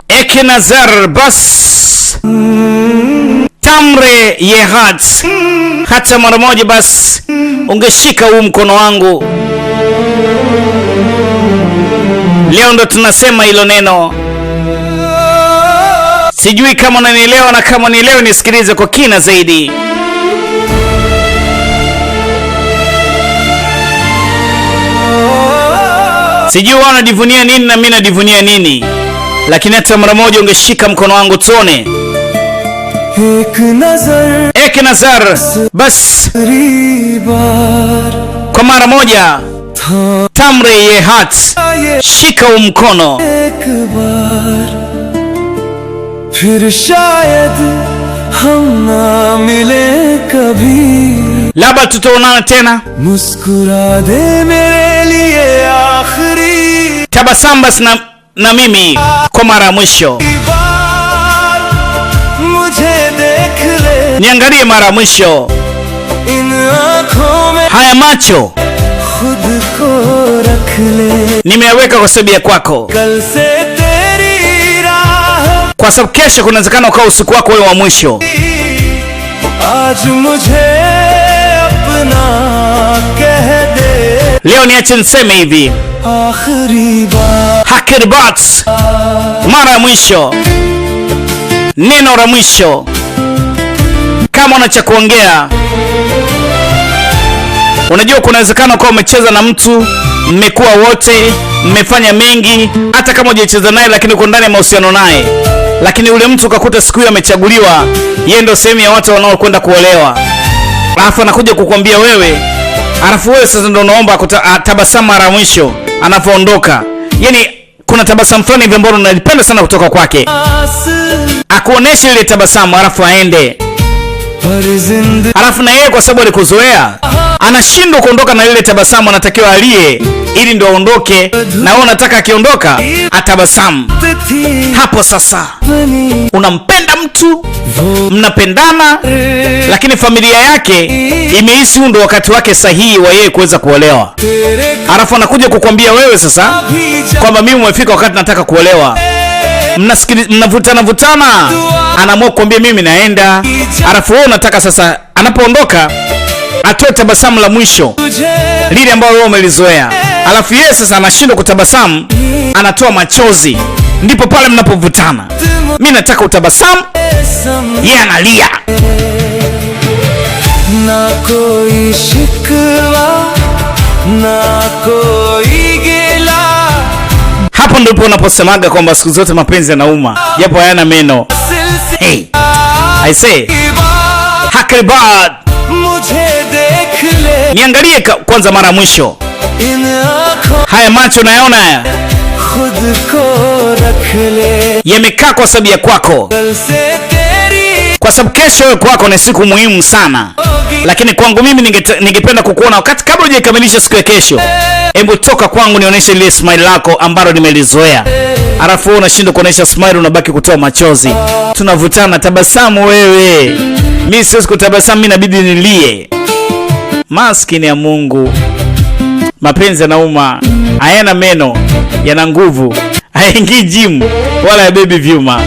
Ekenazar bas Tamre Yehat, hata mara moja basi ungeshika huu mkono wangu. Leo ndo tunasema hilo neno. Sijui kama unanielewa, na kama unielewe nisikilize kwa kina zaidi. Sijui wao wanajivunia nini na mimi najivunia nini, lakini hata mara moja ungeshika mkono wangu tuone. Ek nazar bas, kwa mara moja. Tamre Yehat, shika huu mkono. Labda tutaonana tena. Tabasamu basi na mimi kwa mara ya mwisho. Niangalie mara ya mwisho. Haya macho nimeyaweka kwa sababu ya kwako, kwa sababu kesho kunawezekana ukawa usiku wako wewe wa mwisho. Leo niache niseme hivi, Hakirbat, mara ya mwisho, neno la mwisho. Kama una cha kuongea, unajua kunawezekana kwa umecheza na mtu, mmekuwa wote, mmefanya mengi, hata kama hujacheza naye lakini uko ndani ya mahusiano naye, lakini ule mtu ukakuta siku hiyo amechaguliwa, yeye ndio sehemu ya watu wanaokwenda kuolewa. Alafu anakuja kukwambia wewe, alafu wewe sasa ndio unaomba tabasamu mara mwisho anapoondoka. Yaani kuna tabasamu fulani hivi ambalo unalipenda sana kutoka kwake. Akuoneshe ile tabasamu alafu aende. Alafu na yeye kwa sababu alikuzoea, anashindwa kuondoka na ile tabasamu, anatakiwa alie ili ndio aondoke, na wewe unataka akiondoka atabasamu. Hapo sasa unampenda mtu, mnapendana, lakini familia yake imehisi ndio wakati wake sahihi wa yeye kuweza kuolewa. Alafu anakuja kukwambia wewe sasa kwamba mimi umefika wakati nataka kuolewa. Mnavutana, anaamua kukwambia mimi naenda. Alafu wewe unataka sasa anapoondoka atoe tabasamu la mwisho lile ambalo wewe umelizoea. Alafu yeye sasa anashindwa kutabasamu, anatoa machozi. Ndipo pale mnapovutana. Mimi nataka utabasamu, yeye analia. Na koi shikwa na koi gila. Hapo ndipo unaposemaga kwamba siku zote mapenzi yanauma japo hayana meno. Hey, I say Hakirbat, niangalie kwanza mara mwisho. Haya macho nayaona haya, yamekaa kwa sababu ya kwako, kwa sababu kesho wewe kwako ni siku muhimu sana. Lakini kwangu mimi ningependa kukuona wakati kabla hujakamilisha siku ya kesho. Hebu toka kwangu nionyeshe ile smile lako ambalo nimelizoea. Alafu wewe unashindwa kuonyesha smile, unabaki kutoa machozi. Tunavutana, tabasamu wewe. Mimi siwezi kutabasamu, mimi inabidi nilie. Maskini ya Mungu. Mapenzi yanauma, hayana meno, yana nguvu, haingii gym wala ya baby vyuma.